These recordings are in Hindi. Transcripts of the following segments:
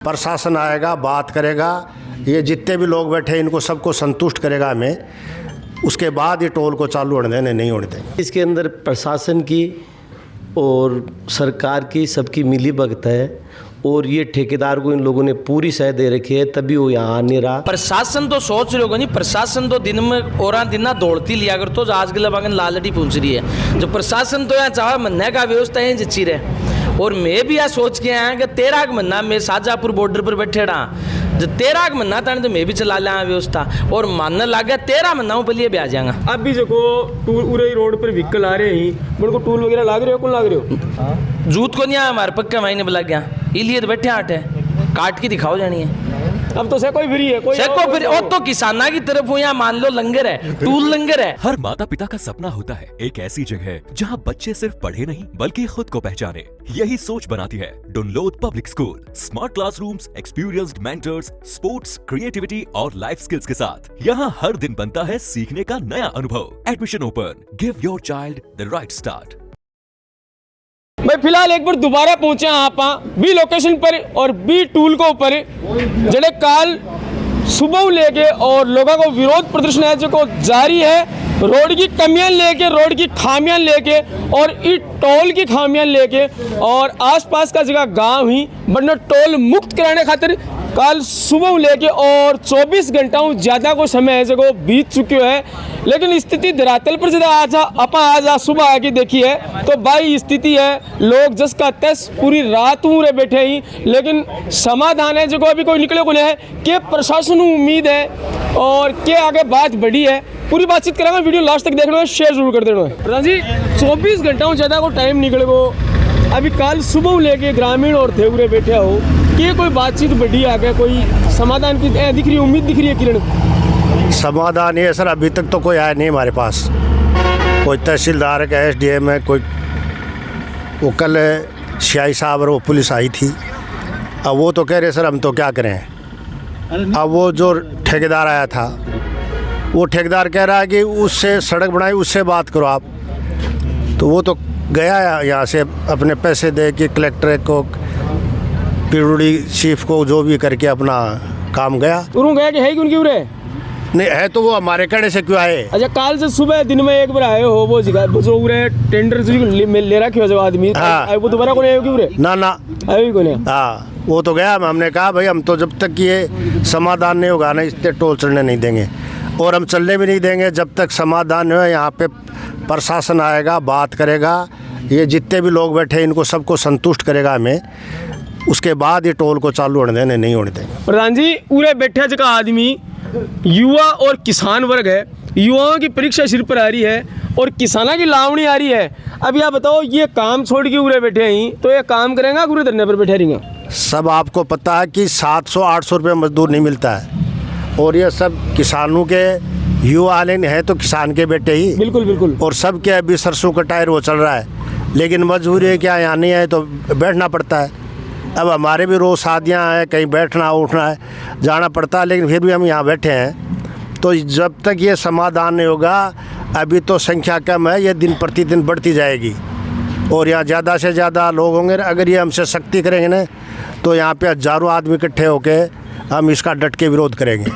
प्रशासन आएगा, बात करेगा, ये जितने भी लोग बैठे इनको सबको संतुष्ट करेगा हमें, उसके बाद ये टोल को चालू होने देंगे, नहीं होने देंगे। इसके अंदर प्रशासन की और सरकार की सबकी मिली भगत है और ये ठेकेदार को इन लोगों ने पूरी सह दे रखी है, तभी वो यहाँ नहीं रहा। प्रशासन तो सोच रहे होगा नहीं, प्रशासन तो दिन में और दिन ना दौड़ती लिया कर, तो आज के लगन लालटी पूछ रही है। जो प्रशासन तो यहाँ चाहे महीने का व्यवस्था है जच्ची रहे। और मैं भी यह सोच के आया कि 13 महीना मैं शाहजहाँपुर बॉर्डर पर बैठे रहा, जो 13 महीना तक तो मैं भी चला लिया व्यवस्था और मानने लग गया 13 महीना पे लिए भी आ जाएगा। अब भी जो टूल उरे रोड पर व्हीकल आ रहे हैं, मेरे को टूल वगैरह लाग रहे हो, कौन लाग रहे हो? जूत को नहीं आया हमारे पक्का महीने बुला गया, इसलिए तो बैठे आटे काट के दिखाओ जानी है। अब तो से कोई फ्री है, कोई फिर और तो किसाना की तरफ हो, यहाँ मान लो लंगर है, टूल लंगर है। हर माता पिता का सपना होता है एक ऐसी जगह जहां बच्चे सिर्फ पढ़े नहीं बल्कि खुद को पहचाने। यही सोच बनाती है Dunlod public school. Smart classrooms, experienced mentors, sports, creativity और लाइफ स्किल्स के साथ यहाँ हर दिन बनता है सीखने का नया अनुभव। Admission open, give your child the right start. भाई फिलहाल एक बार दोबारा पहुंचे आप बी लोकेशन पर और बी टूल को ऊपर जड़े काल सुबह लेके और लोगों को विरोध प्रदर्शन है जो जारी है, रोड की कमियां लेके, रोड की खामियां लेके और इस टोल की खामियां लेके और आसपास का जगह गांव ही बनना टोल मुक्त कराने खातिर कल सुबह लेके और 24 घंटा ज़्यादा को समय है जो बीत चुके है। लेकिन स्थिति धरातल पर जब आज सुबह आके देखी है तो भाई स्थिति है लोग जिसका तस पूरी रात रे बैठे ही, लेकिन समाधान है जो अभी कोई निकले को नहीं है कि प्रशासन उम्मीद है और के आगे बात बढ़ी है। पूरी बातचीत करेंगे, वीडियो लास्ट तक देखना है, शेयर जरूर कर देना है। प्रधान जी 24 घंटा ज़्यादा को टाइम निकले को, अभी कल सुबह लेके ग्रामीण और देवरे बैठे हो कि कोई बातचीत बढ़ी आगे, कोई समाधान की दिख रही, उम्मीद दिख रही है किरण? समाधान ये सर अभी तक तो कोई आया नहीं हमारे पास। कोई तहसीलदार का SDM है, कोई वो कल CI साहब और वो पुलिस आई थी। अब वो तो कह रहे सर हम तो क्या करें। अब वो जो ठेकेदार आया था वो ठेकेदार कह रहा है कि उससे सड़क बनाई, उससे बात करो आप। तो वो तो गया यहाँ से अपने पैसे दे के कलेक्टर को, PWD चीफ को, जो भी करके अपना काम गया। उरू गया कि है कि उनकी उरे नहीं है तो वो हमारे कहने से क्यों आए? अच्छा, काल से सुबह दिन में एक बार आए हो, वो जगह जो उरे टेंडर ले रखे हो जो आदमी, हाँ। वो दोबारा को नहीं आए उरे? ना आए को नहीं। हाँ वो तो गया। हमने कहा भाई हम तो जब तक ये समाधान नहीं होगा ना, इससे टोल चढ़ने नहीं देंगे और हम चलने भी नहीं देंगे जब तक समाधान नहीं हो। यहाँ पे प्रशासन आएगा, बात करेगा, ये जितने भी लोग बैठे इनको सबको संतुष्ट करेगा हमें, उसके बाद ये टोल को चालू होने देंगे, नहीं होने देंगे। प्रधान जी उरे बैठे जगह आदमी युवा और किसान वर्ग है, युवाओं की परीक्षा सिर पर आ रही है और किसाना की लावणी आ रही है। अब यह बताओ ये काम छोड़ के उरे बैठे हैं तो ये काम करेंगे पूरे धरने पर बैठे रहेंगे? सब आपको पता है कि 700-800 रुपये मजदूर नहीं मिलता है और ये सब किसानों के युवा वाले हैं तो किसान के बेटे ही। बिल्कुल बिल्कुल। और सब के अभी सरसों का टायर वो चल रहा है, लेकिन मजबूरी है क्या, यहाँ नहीं है तो बैठना पड़ता है। अब हमारे भी रोज़ शादियाँ हैं, कहीं बैठना उठना है, जाना पड़ता है, लेकिन फिर भी हम यहाँ बैठे हैं। तो जब तक ये समाधान नहीं होगा, अभी तो संख्या कम है, ये दिन प्रतिदिन बढ़ती जाएगी और यहाँ ज़्यादा से ज़्यादा लोग होंगे। अगर ये हमसे सख्ती करेंगे ना तो यहाँ पे हज़ारों आदमी इकट्ठे होकर हम इसका डट के विरोध करेंगे।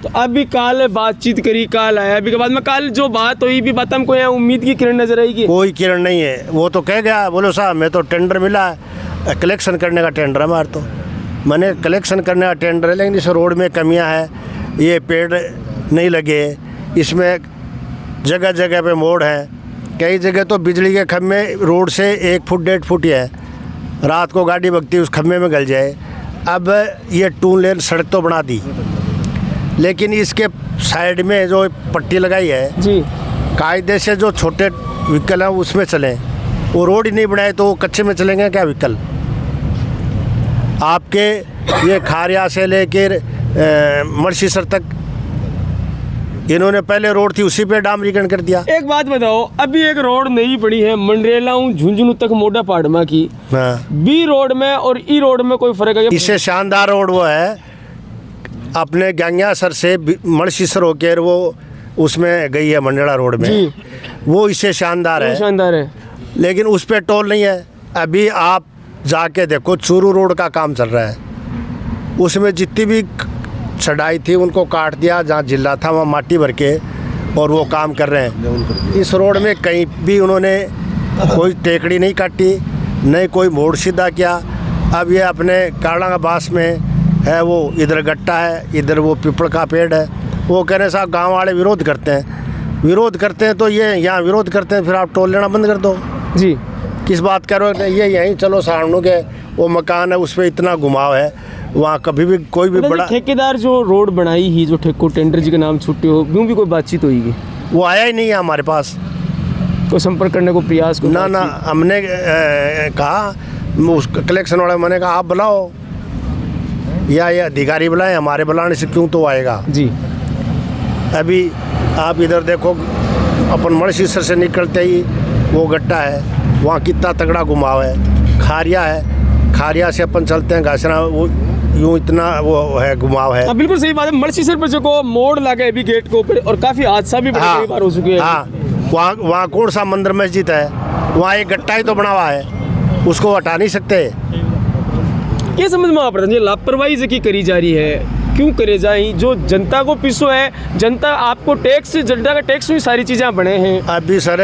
तो अभी काल बातचीत करी, काल आया, अभी के बाद में काल जो बात हुई भी बात हमको यहाँ उम्मीद की किरण नजर आएगी? कोई किरण नहीं है। वो तो कह गया, बोलो साहब मैं तो टेंडर मिला है, कलेक्शन करने का टेंडर है हमारा, तो मैंने कलेक्शन करने का टेंडर है, लेकिन इस रोड में कमियां है, ये पेड़ नहीं लगे, इसमें जगह जगह पे मोड़ है, कई जगह तो बिजली के खम्भे रोड से 1 फुट 1.5 फुट ही है, रात को गाड़ी भगती उस खम्भे में गल जाए। अब ये 2 लेन सड़क तो बना दी, लेकिन इसके साइड में जो पट्टी लगाई है जी, कायदे से जो छोटे व्हीकल हैं उसमें चलें, वो रोड ही नहीं बनाए तो वो कच्चे में चलेंगे क्या व्हीकल? आपके ये खारिया से लेकर मर्सीसर तक इन्होंने पहले रोड थी उसी पे डामरीकरण कर दिया। एक बात बताओ, अभी एक रोड नई पड़ी है मंडरेला झुंझुनू तक मोटा पाड़मा की, हाँ। बी रोड में और ई रोड में कोई फर्क है? इससे शानदार रोड वो है अपने गंगासर से मर्सीसर होकर वो उसमें गई है मंडला रोड में, वो इससे शानदार है, शानदार है, लेकिन उस पर टोल नहीं है। अभी आप जाके देखो चूरू रोड का काम चल रहा है, उसमें जितनी भी चढ़ाई थी उनको काट दिया, जहाँ जिला था वहाँ माटी भर के और वो काम कर रहे हैं। इस रोड में कहीं भी उन्होंने कोई टेकड़ी नहीं काटी, नहीं कोई मोड़ सीधा किया। अब ये अपने काड़ा बास में है, वो इधर गट्टा है, इधर वो पीपल का पेड़ है। वो कह रहे साहब गांव वाले विरोध करते हैं तो ये यहाँ विरोध करते हैं, फिर आप टोल लेना बंद कर दो जी। किस बात कर रहे हो? ये यहीं चलो सामने के वो मकान है, उस पर इतना घुमाव है, वहाँ कभी भी कोई भी बड़ा ठेकेदार जो रोड बनाई ही, जो ठेको टेंडर जी के नाम छुट्टी हो, यूँ भी कोई बातचीत होगी? वो आया ही नहीं है हमारे पास, कोई संपर्क करने को प्रयास को? ना हमने कहा, उस कलेक्शन वाले मैंने कहा आप बुलाओ या ये अधिकारी बुलाएं, हमारे बुलाने से क्यों तो आएगा जी। अभी आप इधर देखो, अपन मणसीसर से निकलते ही वो गट्टा है, वहाँ कितना तगड़ा घुमाव है। खारिया है, खारिया से अपन चलते हैं घासरा, वो यूँ इतना वो है घुमाव है। बिल्कुल सही बात है। मणसीसर पर जो मोड़ लगे अभी गेट के ऊपर, और काफ़ी हादसा भी बड़ी बार हो चुके हैं। हाँ, वहाँ कौन सा मंदिर मस्जिद है, वहाँ एक गट्टा ही तो बना हुआ है, उसको हटा नहीं सकते। ये समझ में आ पड़ता है लापरवाही जो करी जा रही है, क्यों करे जाए? जो जनता को पिसो है, जनता आपको टैक्स, जनता का टैक्स में सारी चीज़ें बने हैं। अभी सर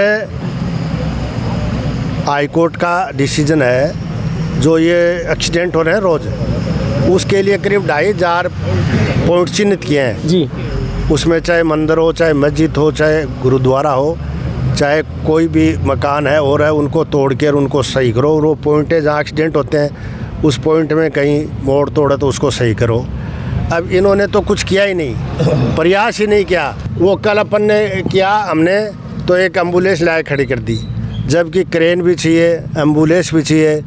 हाई कोर्ट का डिसीजन है, जो ये एक्सीडेंट हो रहे हैं रोज़, उसके लिए करीब 2,500 पॉइंट चिन्हित किए हैं जी। उसमें चाहे मंदिर हो, चाहे मस्जिद हो, चाहे गुरुद्वारा हो, चाहे कोई भी मकान है और है, उनको तोड़ के उनको सही करो। वो पॉइंट है जहाँ एक्सीडेंट होते हैं, उस पॉइंट में कहीं मोड़ तोड़ा तो उसको सही करो। अब इन्होंने तो कुछ किया ही नहीं, प्रयास ही नहीं किया। वो कल अपन ने किया, हमने तो एक एम्बुलेंस लाए खड़ी कर दी, जबकि क्रेन भी चाहिए, एम्बुलेंस भी चाहिए,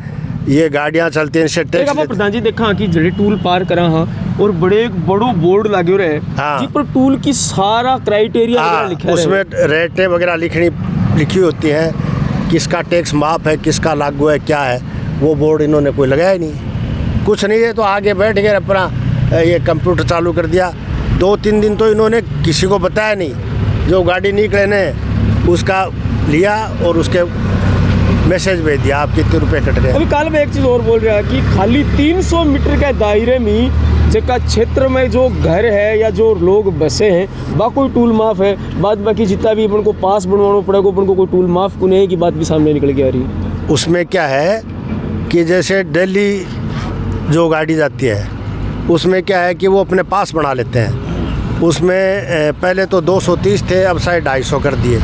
ये गाड़ियाँ चलती हैं। एक आप प्रधान जी देखा कि जड़े टूल पार करा हाँ, और बड़ो बोर्ड लगे हुए हैं हाँ, जी, पर टूल की सारा क्राइटेरिया हाँ, लिखा है, उसमें रेटें वगैरह लिखी होती हैं, किसका टैक्स माफ़ है, किसका लागू है, क्या है, वो बोर्ड इन्होंने कोई लगाया ही नहीं। कुछ नहीं है तो आगे बैठ गए अपना ये कंप्यूटर चालू कर दिया। 2-3 दिन तो इन्होंने किसी को बताया नहीं, जो गाड़ी निकले ने उसका लिया और उसके मैसेज भेज दिया आप कितने रुपए कट गए। अभी काल में एक चीज़ और बोल रहा है कि खाली 300 मीटर के दायरे में जगह क्षेत्र में जो घर है या जो लोग बसे हैं, बा कोई टूल माफ़ है, बाद बाकी जितना भी अपन को पास बनवाना पड़ेगा, अपन को कोई टूल माफ़ को नहीं की बात भी सामने निकल के आ रही है। उसमें क्या है कि जैसे दिल्ली जो गाड़ी जाती है, उसमें क्या है कि वो अपने पास बना लेते हैं। उसमें पहले तो 230 थे, अब शायद 250 कर दिए।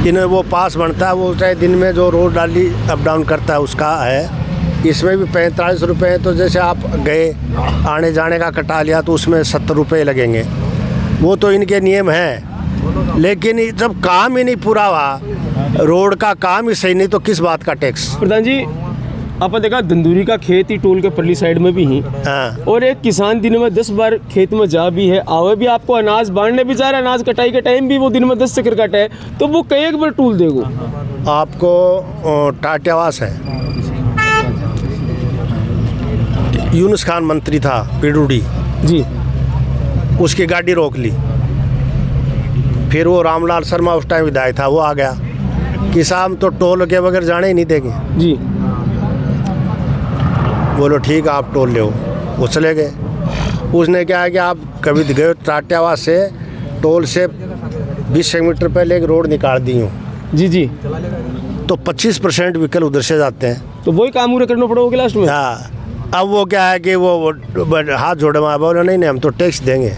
इन्हें वो पास बनता है, वो चाहे दिन में जो रोड डाली अप डाउन करता है उसका है। इसमें भी 45 रुपये हैं, तो जैसे आप गए आने जाने का कटा लिया तो उसमें 70 रुपये लगेंगे। वो तो इनके नियम हैं, लेकिन जब काम ही नहीं पूरा हुआ, रोड का काम ही सही नहीं, तो किस बात का टैक्स? प्रधान जी आपने देखा दंदूरी का खेत ही टोल के परली साइड में भी ही, हाँ, और एक किसान दिन में 10 बार खेत में जा भी है, आवे भी, आपको अनाज बांटने भी जा रहा है, अनाज कटाई के टाइम भी वो दिन में 10 चक्कर काटे है, तो वो कई एक बार टूल देगो। आपको टाटियावास है, यूनुस खान मंत्री था पीडूडी जी, उसकी गाड़ी रोक ली। फिर वो रामलाल शर्मा उस टाइम विधायक था, वो आ गया कि साहब तो टोल के बगैर जाने ही नहीं देंगे जी। बोलो ठीक है आप टोल ले, वो चले गए। उसने क्या है कि आप कभी गए टाटियावास से टोल से 20 मीटर पहले एक रोड निकाल दी हूँ जी जी, तो 25% व्हीकल उधर से जाते हैं। तो वही काम पूरा करना पड़ेगा लास्ट में। हाँ, अब वो क्या है कि वो हाथ जोड़े वहाँ बोले नहीं हम तो टैक्स देंगे।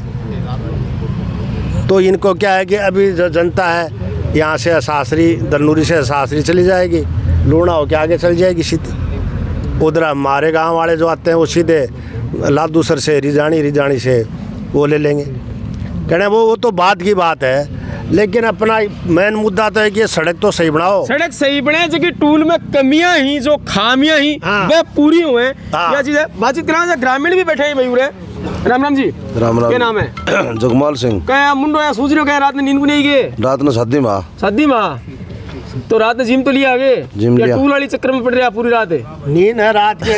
तो इनको क्या है कि अभी जो जनता है यहाँ से सासरी, दलनूरी से सासरी चली जाएगी, लूणा होके आगे चल जाएगी सीधी। उधर हमारे गांव वाले जो आते हैं वो सीधे लादूसर से रिजानी से वो ले लेंगे। कहने वो तो बात की बात है, लेकिन अपना मेन मुद्दा तो है कि सड़क तो सही बनाओ। सड़क सही बने, जो कि टूल में कमियां ही, जो खामियां ही वह पूरी हुए। क्या चीज़ है, बातचीत करा, ग्रामीण भी बैठे हैं मयूर है। राम राम जी। राम राम। क्या नाम है? जगमाल सिंह। क्या मुंडो या सूझ रहे हो, क्या रात में नींद को नहीं गए? रात में शादी माँ तो रात में जिम तो लिया आगे, जिम लिया। टूल वाली चक्कर में पड़ रहा पूरी रात है? नींद है रात के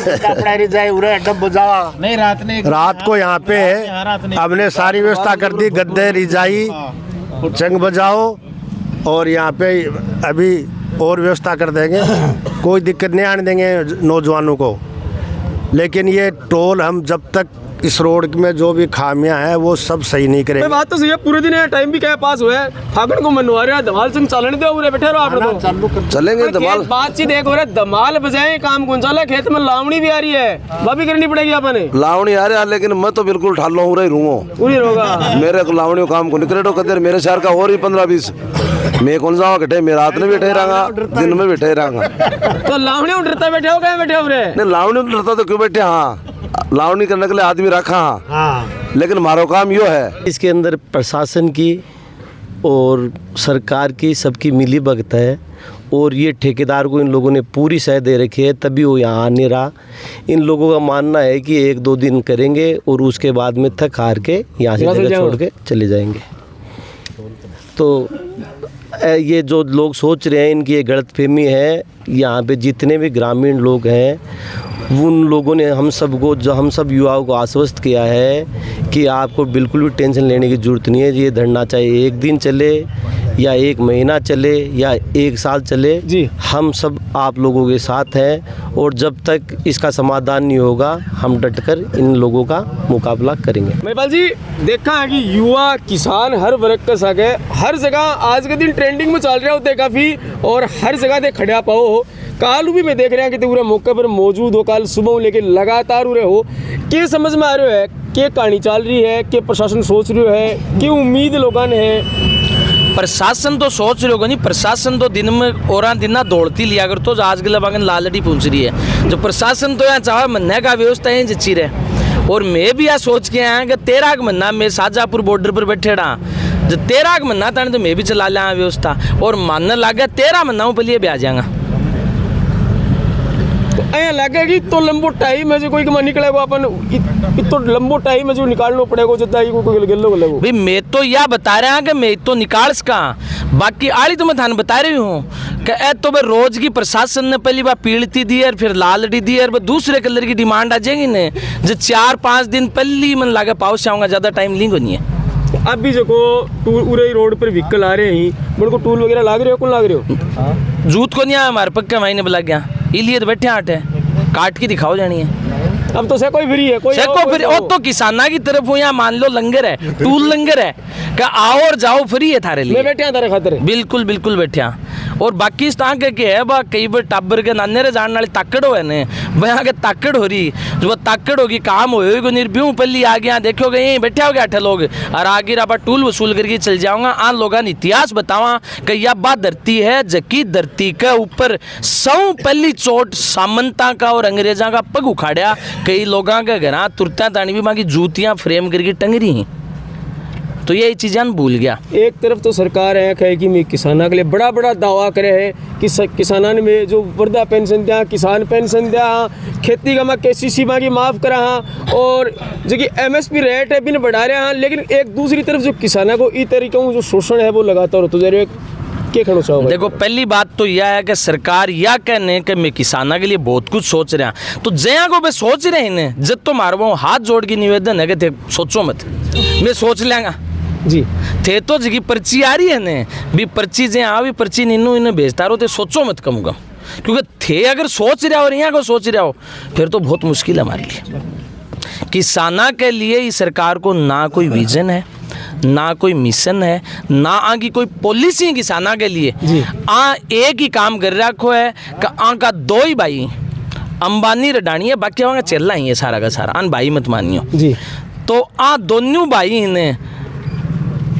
नहीं, रात को यहाँ पे हमने सारी व्यवस्था कर दी, गद्दे रिजाई चंग बजाओ, और यहाँ पे अभी और व्यवस्था कर देंगे, कोई दिक्कत नहीं आने देंगे नौजवानों को। लेकिन ये टोल हम जब तक इस रोड में जो भी खामियां हैं वो सब सही नहीं भाई करेंगे। बात तो सही है, पूरे दिन टाइम भी क्या पास हुआ है, फागण को मनवा रहे हैं, धमाल सिंह चालन दे पूरे बैठे रहो आप तो चलेंगे धमाल। बातचीत एक हो रहा है, धमाल बजाए काम कौन चाला, खेत में लावणी भी आ रही है, वह भी करनी पड़ेगी अपने। लावणी आ रहा है लेकिन मैं तो बिल्कुल ठालो हो रही हूँ, पूरी होगा मेरे को लावणी काम को निकले तो कदर मेरे शहर का और ही 15-20 मैं कौन सा घटे, मैं रात में बैठे रहूंगा, दिन में बैठे रहूंगा। तो लावणी डरता बैठे हो क्या बैठे हो रे? नहीं लावणी डरता तो क्यों बैठे, हाँ लावणी करने के लिए आदमी रखा, हाँ लेकिन हमारा काम यो है। इसके अंदर प्रशासन की और सरकार की सबकी मिली भगत है, और ये ठेकेदार को इन लोगों ने पूरी सह दे रखी है, तभी वो यहाँ नहीं रहा। इन लोगों का मानना है कि 1-2 दिन करेंगे और उसके बाद में थक हार के यहाँ से जगह छोड़ के चले जाएंगे। तो ये जो लोग सोच रहे हैं इनकी ये गलतफहमी है। यहाँ पे जितने भी ग्रामीण लोग हैं उन लोगों ने हम सब युवाओं को आश्वस्त किया है कि आपको बिल्कुल भी टेंशन लेने की ज़रूरत नहीं है। ये धरना चाहे 1 दिन चले या 1 महीना चले या 1 साल चले जी, हम सब आप लोगों के साथ हैं, और जब तक इसका समाधान नहीं होगा हम डटकर इन लोगों का मुकाबला करेंगे। महिपाल जी देखा है कि युवा किसान हर वर्ग का साग है, हर जगह आज के दिन ट्रेंडिंग में चल रहा होते काफ़ी, और हर जगह दे खड़ा पाओ हो। काल भी मैं देख रहा कि पूरे मौके पर मौजूद हो, काल सुबह लेके लगातार उरे हो, के समझ में आ रहे है के कहानी चल रही है, के प्रशासन सोच रहे है, कि उम्मीद लोगों ने है। प्रशासन तो सोच रहे होगा नहीं, प्रशासन तो दिन में और दिन ना दौड़ती लिया कर, तो आज के लगन लालड़ी पहुंच रही है। जो प्रशासन तो यहाँ चाहे महीने का व्यवस्था है जच्ची रहे, और मैं भी यहाँ सोच के आया कि 13 महीना मैं शाहजहाँपुर बॉर्डर पर बैठे रहा, जो 13 महीना था तो मैं भी चला लिया व्यवस्था, और मानने लगा 13 महीना पहले भी आ जाएगा। तो ऐसा लगेगी तो लंबो टाइम है जो कोई निकलेगा अपन, तो लंबो टाइम है जो निकालना पड़ेगा, जो लगेगा। भाई मैं तो यह बता रहा हूँ कि मैं तो निकाल सका, बाकी आड़ी तो मैं थाने बता रही हूँ कि ए तो भाई रोज की प्रशासन ने पहली बार पीड़ती दी और फिर लालड़ी दी और दूसरे कलर की डिमांड आ जाएगी ने, जो 4-5 दिन पहले मन लगा पाउस आऊँगा, ज़्यादा टाइम लिंग नहीं है। अभी जो टूल उरे रोड पर व्हीकल आ रहे हैं, मेरे को टूल वगैरह लाग रहे हो, कौन लाग रहे हो? जूत को नहीं आया हमारे पक्का महीने बुला गया, इसलिए तो बैठे आटे काट के दिखाओ जानी है। अब तो से कोई फ्री है, कोई सेको फ्री, और तो किसाना की तरफ हो, यहाँ मान लो लंगर है, टूल लंगर है कि आओ और जाओ फ्री है थारे लिए। मैं बैठे तारे खातिर बिल्कुल बिल्कुल बैठे। और बाकी इस तरह के है बा कई बार टाबर के नाने रे जान वाली ताकड़ हो ने, वहाँ के ताकड़ हो रही, जो वो ताकड़ होगी काम होएगा निर्भ्यू पल्ली आ गया, देखोगे यहीं बैठे हो गए 8 लोग, और आगे आप टूल वसूल करके चल जाऊंगा। आन लोगों ने इतिहास बतावा कि यह बात धरती है जकी धरती के ऊपर 100 पहली चोट सामंता का और अंग्रेजा का पग उखाड़ा, कई लोगों के घर तुरता तानी भी बाकी जूतियाँ फ्रेम करके टंग रही हैं। तो यही चीज़ें भूल गया। एक तरफ तो सरकार है कि मैं किसानों के लिए बड़ा बड़ा दावा करे है कि किसानों में जो वृद्धा पेंशन दिया, किसान पेंशन दिया, खेती का KCC की माफ़ करा, और जो कि MSP रेट है भी बढ़ा रहे हैं, लेकिन एक दूसरी तरफ जो किसानों को इस तरीक़ों जो शोषण है वो लगातार होता जा रहा है। क्या कहना चाहोगे? देखो पहली बात तो यह है कि सरकार यह कहने कि मैं किसानों के लिए बहुत कुछ सोच रहा, तो जया को मैं सोच रहे हैं जब तो मारो हाथ जोड़ के निवेदन है कि थे सोचो मत, मैं सोच लेंगा जी। थे तो जगह पर्ची आ रही है ने भी पर्ची जे आ भी पर्ची नीनू इन्हें भेजता रहो, तो सोचो मत कम कम, क्योंकि थे अगर सोच रहे हो और यहाँ को सोच रहे हो फिर तो बहुत मुश्किल है हमारे लिए। किसाना के लिए इस सरकार को ना कोई विजन है, ना कोई मिशन है, ना आगे कोई पॉलिसी किसाना के लिए। एक ही काम कर रखो है कि का 2 ही भाई अंबानी रडानी है, बाकी वहाँ चल ही है सारा का सारा, आन भाई मत मानियो जी। तो दोनों भाई ने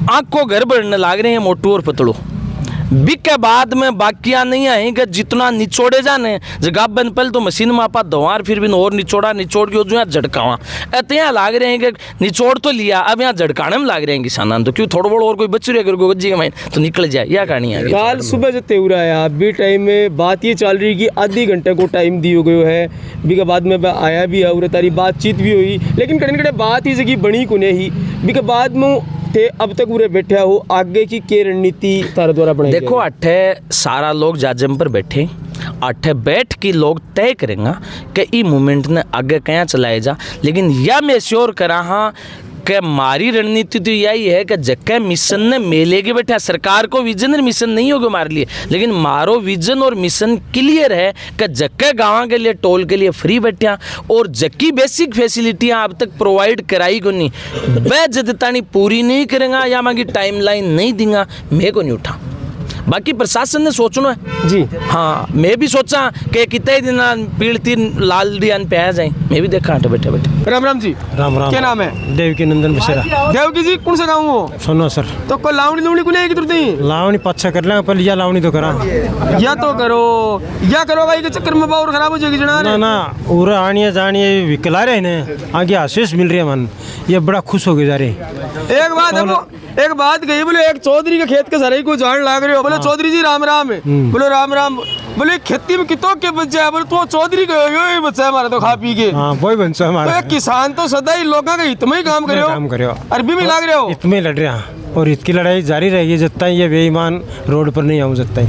आँख को घर बढ़ने लाग रहे हैं, मोटू और पतड़ू बिक के बाद में बाकिया नहीं आए कि जितना निचोड़े जाने जगह बन पल तो मशीन में आपा दवार फिर भी और निचोड़ के जो यहाँ झड़कावा ऐसे यहाँ लाग रहे हैं कि निचोड़ तो लिया, अब यहाँ झड़काने में लाग रहे हैं किसान, तो क्यों थोड़ा बहुत और कोई बच रही है गज्जी का माइन तो निकल जाए, यह कहानी है। कल सुबह जो तेवरा है अभी टाइम में बात ये चल रही कि आधी घंटे को टाइम दिया गया है, बी के बाद में आया भी है, तारी बातचीत भी हुई, लेकिन कड़े बात ही जगह बनी को नहीं, बी के बाद में थे अब तक पूरे बैठे हो, आगे की क्या रणनीति तारे द्वारा बनाई? देखो अठे सारा लोग जाजम पर बैठे, अठे बैठ के लोग तय करेंगे कि ई मूवमेंट ने आगे क्या चलाए जा, लेकिन यह मैं श्योर करा हाँ के मारी रणनीति तो यही है कि जक्के मिशन ने मेले के बैठा सरकार को विजन और मिशन नहीं होगा मार लिए, लेकिन मारो विजन और मिशन क्लियर है कि जक्के गाँव के लिए टोल के लिए फ्री बैठा और जक्की बेसिक फैसिलिटियाँ अब तक प्रोवाइड कराई को नहीं, वह जदतानी पूरी नहीं करेंगे या मांगी टाइमलाइन नहीं देंगे, मैं को नहीं उठा। बाकी प्रशासन ने सोचना है जी। हाँ, मैं भी सोचा कि कितने दिन पीड़ती लाल दियान पे आ जाए, मैं भी देखा हटे बैठे बैठे। राम राम जी। राम राम। क्या नाम है? देवकी नंदन बसेरा। देवकी जी कौन सा गाँव हो? सुनो सर, तो कोई लावणी लुवणी को लेगी तुरंत ही? लावणी पच्छा कर लेंगे, पहले या लावणी तो करा। या तो करो या करो भाई के चक्कर में बाउर खराब हो जाएगी जना। ना ना, उरा आनिए जानिए विकला रहे ने आगे आशीष मिल रही है मन, ये बड़ा खुश हो गए जा रहे। एक बात है वो, एक बात कही बोले एक चौधरी के खेत के सारे को जान लाग रहे हो, बोले चौधरी जी राम राम है, बोले राम राम, बोले खेती में कितो के बच्चा है, बोले तो चौधरी का यो बच्चा है हमारा तो खा पी के। हाँ वही बनसा हमारा। तो किसान तो सदा ही लोगों का हित में ही काम करे हो, अरबी में लाग रहे हो, इतने लड़ रहे हैं और इसकी लड़ाई जारी रहेगी जब तक ये बेईमान रोड पर नहीं आऊँ, जब तक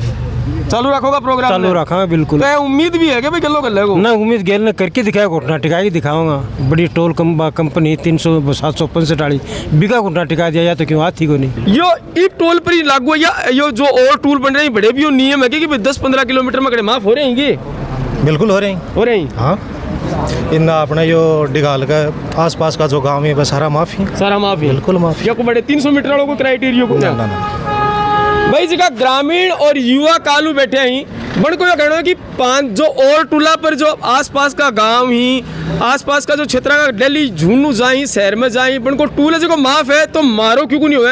चालू रखोगा प्रोग्राम। चालू रखा बिल्कुल। तो उम्मीद भी है कि भाई गलो कर लेगो ना, उम्मीद गेल ने करके दिखाया, घुटना टिका के दिखाऊंगा। बड़ी टोल कंपनी 300-765 डाली बिका घुटना टिका दिया, या तो क्यों हाथी को नहीं यो ई टोल पर ही लागू है या यो जो और टोल बन रहे हैं बड़े भी नियम है कि 10-15 किलोमीटर में कड़े माफ हो रहे हैं? बिल्कुल हो रहे हैं, हो रहे हैं। हाँ, इन अपना यो डिगाल का आसपास का जो गांव है बस सारा माफी, सारा माफी, बिल्कुल माफी। या को बड़े 300 मीटर वालों को क्राइटेरिया को भाई जगह ग्रामीण और युवा कालू बैठे हैं बन को यह कहना है कि 5 जो और टूला पर जो आसपास का गांव ही आसपास का जो क्षेत्र का दिल्ली झुन्नू जाई शहर में जाई बन को टूल जो माफ है तो मारो क्यों नहीं हुआ।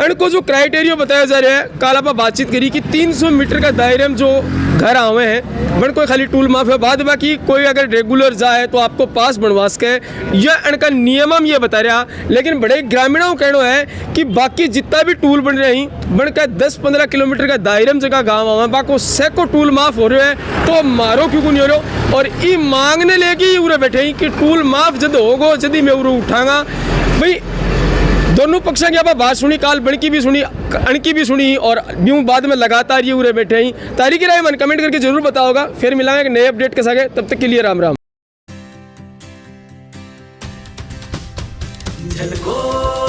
इनको जो क्राइटेरिया बताया जा रहा है कल आप बातचीत करी कि 300 मीटर का दायरे में जो घर आवे हैं बन कोई खाली टूल माफ है, बाद बाकी कोई अगर रेगुलर जाए तो आपको पास बनवा सके, यह इनका नियम ये बता रहा। लेकिन बड़े ग्रामीणों का कहना है कि बाकी जितना भी टूल बन रहे हैं बन का 10-15 किलोमीटर का दायरे में जगह गाँव आवा बाको सैकड़ों टूल माफ हो रहे हैं तो मारो क्यों नहीं हो रहे। और ये मांगने लेके उरे बैठे हैं कि टूल माफ जब होगो जदि मैं उरे उठागा। भाई दोनों पक्षों की आप बात सुनी, काल बणकी भी सुनी अणकी भी सुनी और यूं बाद में लगातार ये उरे बैठे ही। तारीख राय मन कमेंट करके जरूर बताओगा, फिर मिलाएंगे एक नए अपडेट के साथ, तब तक के लिए राम राम। झलको